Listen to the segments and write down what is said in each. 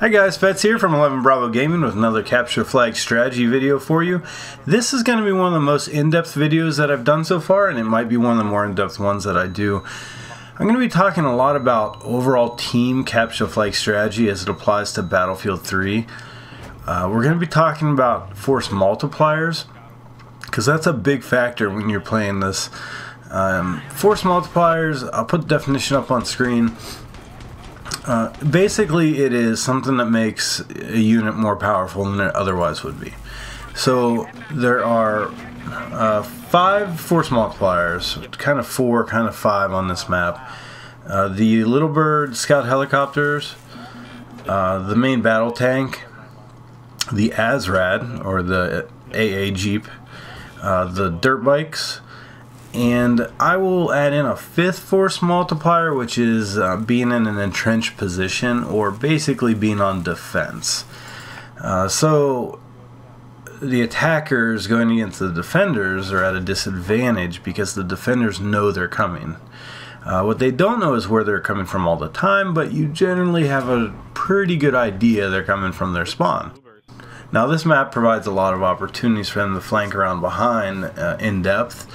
Hi guys, Fets here from 11 Bravo Gaming with another capture flag strategy video for you. This is going to be one of the most in-depth videos that I've done so far, and it might be one of the more in-depth ones that I do. I'm going to be talking a lot about overall team capture flag strategy as it applies to Battlefield 3. We're going to be talking about Force Multipliers, because that's a big factor when you're playing this. Force Multipliers, I'll put the definition up on screen. Basically, it is something that makes a unit more powerful than it otherwise would be. So there are 5 Force Multipliers, kind of 4, kind of 5 on this map. The Little Bird Scout Helicopters, the main battle tank, the ASRAD, or the AA Jeep, the dirt bikes, and I will add in a 5th Force Multiplier, which is being in an entrenched position, or basically being on defense. So the attackers going against the defenders are at a disadvantage because the defenders know they're coming. What they don't know is where they're coming from all the time, but you generally have a pretty good idea they're coming from their spawn. Now this map provides a lot of opportunities for them to flank around behind in depth,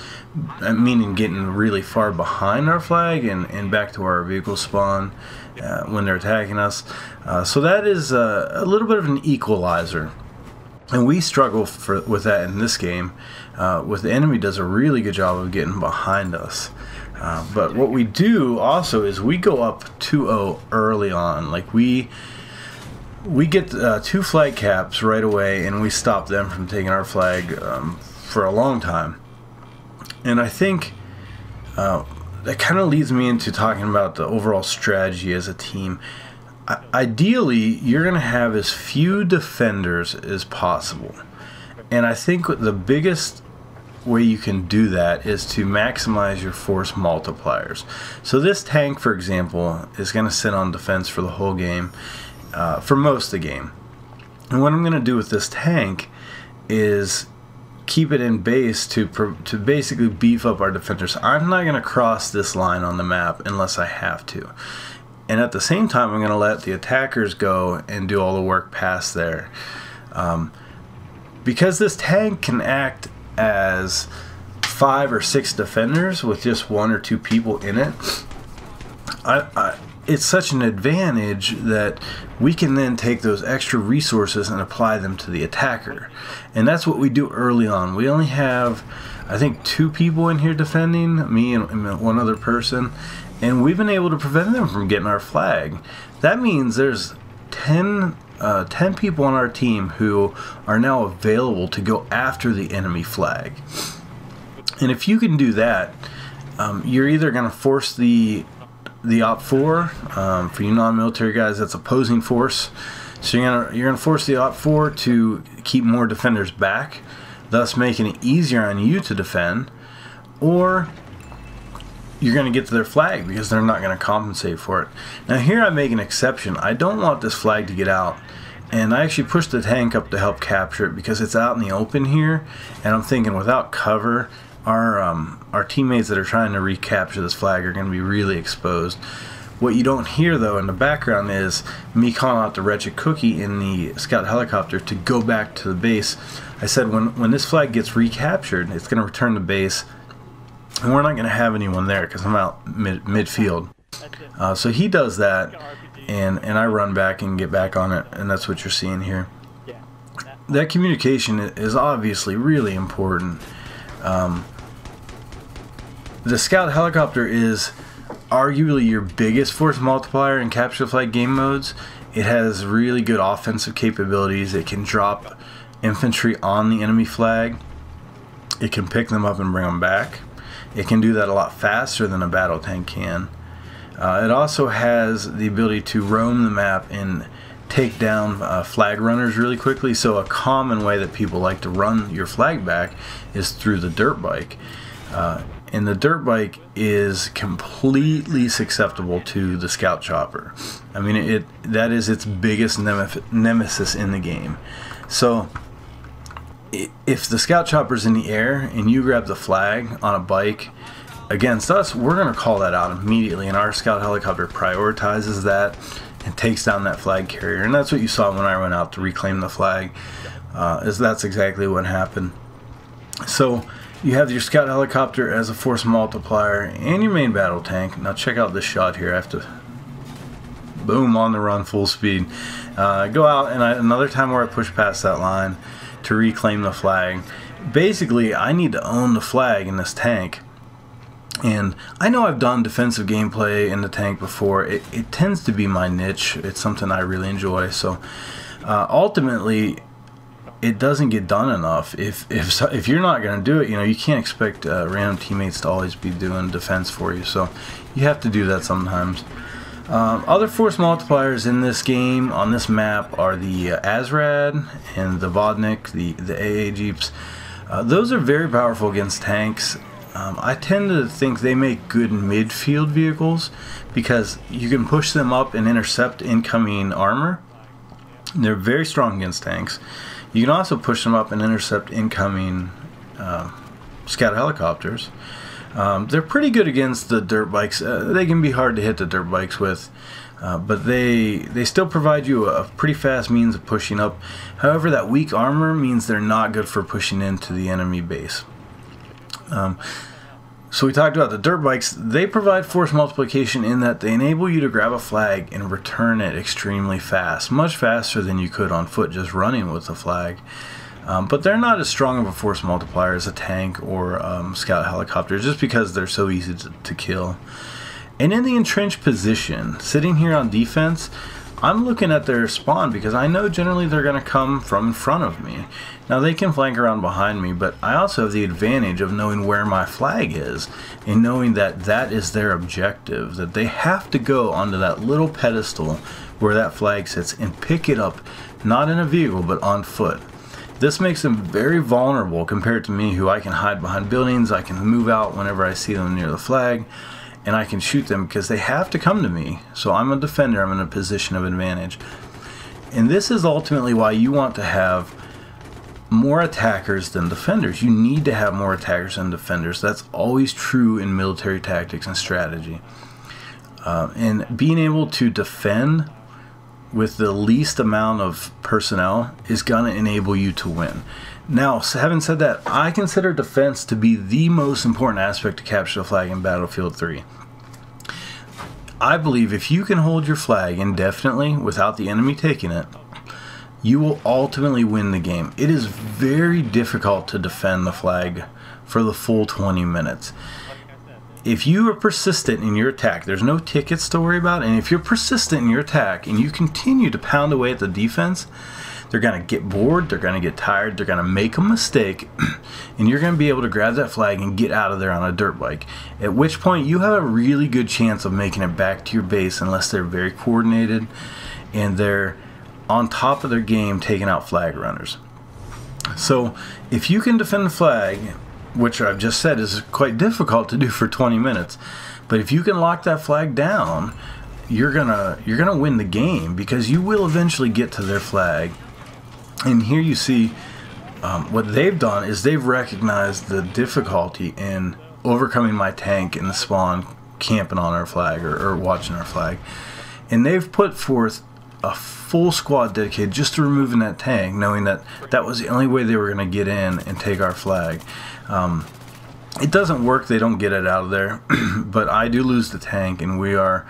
meaning getting really far behind our flag and back to our vehicle spawn when they're attacking us. So that is a little bit of an equalizer, and we struggle with that in this game. With the enemy does a really good job of getting behind us. But what we do also is we go up 2-0 early on. Like we get 2 flag caps right away, and we stop them from taking our flag for a long time. And I think that kind of leads me into talking about the overall strategy as a team. Ideally, you're going to have as few defenders as possible. And I think the biggest way you can do that is to maximize your Force Multipliers. So this tank, for example, is going to sit on defense for the whole game, for most of the game. And what I'm going to do with this tank is keep it in base to basically beef up our defenders. I'm not going to cross this line on the map unless I have to. And at the same time, I'm going to let the attackers go and do all the work past there. Because this tank can act as 5 or 6 defenders with just 1 or 2 people in it, it's such an advantage that we can then take those extra resources and apply them to the attacker. And that's what we do early on. We only have, I think, 2 people in here defending, me and 1 other person, and we've been able to prevent them from getting our flag. That means there's 10 people on our team who are now available to go after the enemy flag. And if you can do that, you're either going to force the Op 4, for you non-military guys, that's opposing force. So you're gonna force the Op 4 to keep more defenders back, thus making it easier on you to defend, or you're gonna get to their flag because they're not gonna compensate for it. Now here I make an exception. I don't want this flag to get out, and I actually push the tank up to help capture it because it's out in the open here, and I'm thinking without cover, our teammates that are trying to recapture this flag are going to be really exposed. What you don't hear though in the background is me calling out the Wretched Cookie in the scout helicopter to go back to the base. I said when this flag gets recaptured, it's going to return to base, and we're not going to have anyone there because I'm out midfield. So he does that, and I run back and get back on it, and that's what you're seeing here. That communication is obviously really important. The scout helicopter is arguably your biggest Force Multiplier in capture the flag game modes. It has really good offensive capabilities. It can drop infantry on the enemy flag. It can pick them up and bring them back. It can do that a lot faster than a battle tank can. It also has the ability to roam the map and take down flag runners really quickly. So a common way that people like to run your flag back is through the dirt bike. And the dirt bike is completely susceptible to the scout chopper. I mean, that is its biggest nemesis in the game. So if the scout chopper's in the air and you grab the flag on a bike, against us, we're going to call that out immediately, and our scout helicopter prioritizes that, and takes down that flag carrier. And that's what you saw when I went out to reclaim the flag. That's exactly what happened. So you have your scout helicopter as a force multiplier and your main battle tank. Now check out this shot here. I have to boom on the run full speed. Go out, and another time where I push past that line to reclaim the flag. Basically, I need to own the flag in this tank. And I know I've done defensive gameplay in the tank before. It tends to be my niche. It's something I really enjoy. So ultimately, it doesn't get done enough. If you're not going to do it, you can't expect random teammates to always be doing defense for you. So you have to do that sometimes. Other force multipliers in this game on this map are the Azrad and the Vodnik, the AA Jeeps. Those are very powerful against tanks. I tend to think they make good midfield vehicles because you can push them up and intercept incoming armor. They're very strong against tanks. You can also push them up and intercept incoming scout helicopters. They're pretty good against the dirt bikes. They can be hard to hit the dirt bikes with, but they still provide you a pretty fast means of pushing up. However, that weak armor means they're not good for pushing into the enemy base. So we talked about the dirt bikes. They provide force multiplication in that they enable you to grab a flag and return it extremely fast, much faster than you could on foot just running with the flag. But they're not as strong of a force multiplier as a tank or scout helicopter, just because they're so easy to kill. And in the entrenched position, sitting here on defense, I'm looking at their spawn because I know generally they're going to come from in front of me. Now they can flank around behind me, but I also have the advantage of knowing where my flag is and knowing that that is their objective, that they have to go onto that little pedestal where that flag sits and pick it up, not in a vehicle but on foot. This makes them very vulnerable compared to me, who I can hide behind buildings, I can move out whenever I see them near the flag, and I can shoot them because they have to come to me. So I'm a defender, I'm in a position of advantage. And this is ultimately why you want to have more attackers than defenders. You need to have more attackers than defenders. That's always true in military tactics and strategy. And being able to defend with the least amount of personnel is going to enable you to win. Now, having said that, I consider defense to be the most important aspect to capture the flag in Battlefield 3. I believe if you can hold your flag indefinitely without the enemy taking it, you will ultimately win the game. It is very difficult to defend the flag for the full 20 minutes. If you are persistent in your attack, there's no tickets to worry about, and if you're persistent in your attack and you continue to pound away at the defense, they're going to get bored, they're going to get tired, they're going to make a mistake, and you're going to be able to grab that flag and get out of there on a dirt bike. At which point you have a really good chance of making it back to your base unless they're very coordinated and they're on top of their game taking out flag runners. So if you can defend the flag, which I've just said is quite difficult to do for 20 minutes, but if you can lock that flag down, you're gonna win the game, because you will eventually get to their flag. And here you see what they've done is they've recognized the difficulty in overcoming my tank in the spawn camping on our flag or watching our flag, and they've put forth a full squad dedicated just to removing that tank, knowing that that was the only way they were going to get in and take our flag. It doesn't work, they don't get it out of there, but I do lose the tank, and we are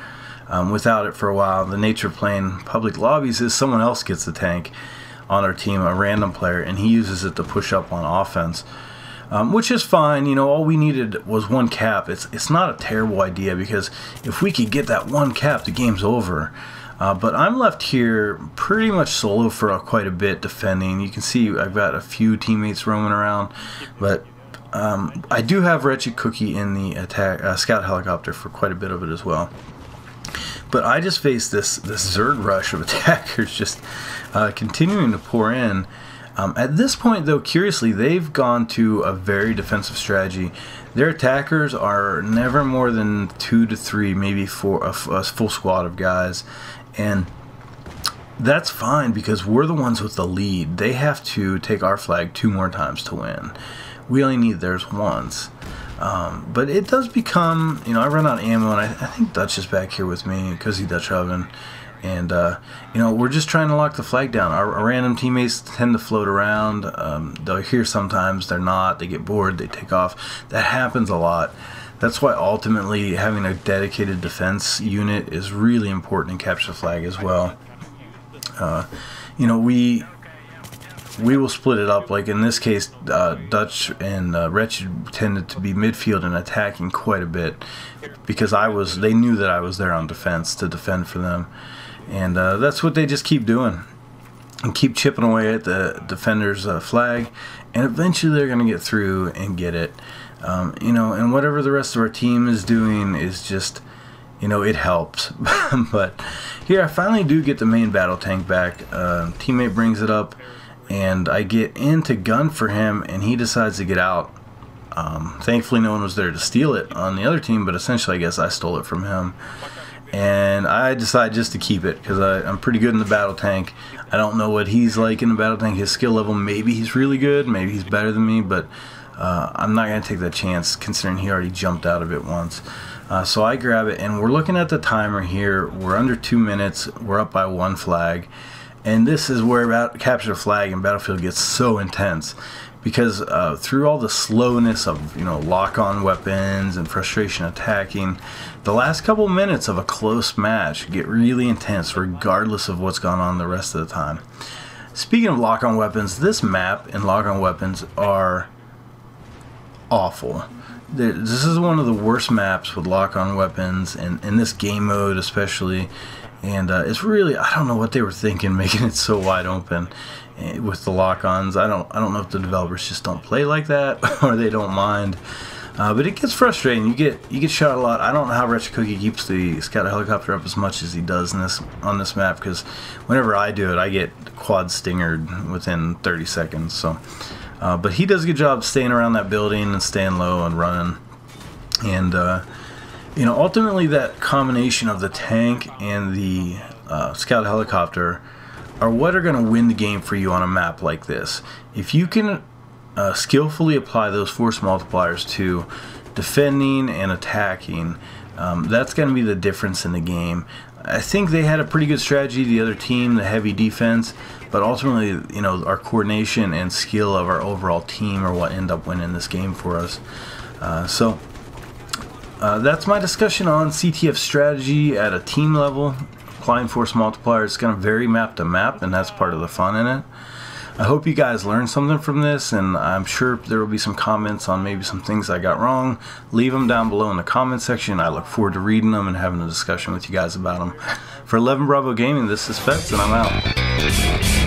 without it for a while. The nature of playing public lobbies is someone else gets the tank on our team, a random player, and he uses it to push up on offense, which is fine. You know, all we needed was one cap. It's not a terrible idea, because if we could get that one cap, the game's over. But I'm left here pretty much solo for quite a bit defending. You can see I've got a few teammates roaming around, but I do have Wretched Cookie in the scout helicopter for quite a bit of it as well. But I just faced this Zerg rush of attackers just continuing to pour in. At this point, though, curiously, they've gone to a very defensive strategy. Their attackers are never more than 2 to 3, maybe 4, a full squad of guys. And that's fine, because we're the ones with the lead. They have to take our flag 2 more times to win. We only need theirs once. But it does become, you know, I run out of ammo, and I think Dutch is back here with me, because he Dutch Oven. And you know, we're just trying to lock the flag down. Our random teammates tend to float around. They're here sometimes, they're not. They get bored, they take off. That happens a lot. That's why ultimately having a dedicated defense unit is really important in capture the flag as well. You know, we will split it up. Like in this case, Dutch and Wretched tended to be midfield and attacking quite a bit because they knew that I was there on defense to defend for them. And that's what they just keep doing and keep chipping away at the defender's flag, and eventually they're going to get through and get it. You know, and whatever the rest of our team is doing is just, you know, it helps. But here I finally do get the main battle tank back. Teammate brings it up and I get into gun for him and he decides to get out. Thankfully no one was there to steal it on the other team, but essentially I guess I stole it from him. And I decide just to keep it because I'm pretty good in the battle tank. I don't know what he's like in the battle tank, his skill level. Maybe he's really good, maybe he's better than me, but I'm not going to take that chance considering he already jumped out of it once. So I grab it, and we're looking at the timer here. We're under 2 minutes. We're up by 1 flag. And this is where capture the flag in Battlefield gets so intense. Because through all the slowness of, you know, lock-on weapons and frustration attacking, the last couple minutes of a close match get really intense regardless of what's gone on the rest of the time. Speaking of lock-on weapons, this map and lock-on weapons are awful. This is one of the worst maps with lock-on weapons, and in this game mode especially. And it's really, I don't know what they were thinking making it so wide open with the lock-ons. I don't know if the developers just don't play like that or they don't mind. But it gets frustrating. You get shot a lot. I don't know how Wretched Cookie keeps the scout helicopter up as much as he does on this map, because whenever I do it, I get quad stingered within 30 seconds. So, but he does a good job staying around that building and staying low and running. And you know, ultimately that combination of the tank and the scout helicopter are what are going to win the game for you on a map like this. If you can skillfully apply those force multipliers to defending and attacking, that's going to be the difference in the game. I think they had a pretty good strategy, the other team, the heavy defense, but ultimately, you know, our coordination and skill of our overall team are what end up winning this game for us. That's my discussion on CTF strategy at a team level. Applying force multipliers, it's going to vary map to map, and that's part of the fun in it. I hope you guys learned something from this, and I'm sure there will be some comments on maybe some things I got wrong. Leave them down below in the comment section. I look forward to reading them and having a discussion with you guys about them. For 11 Bravo Gaming, this is Fetz, and I'm out.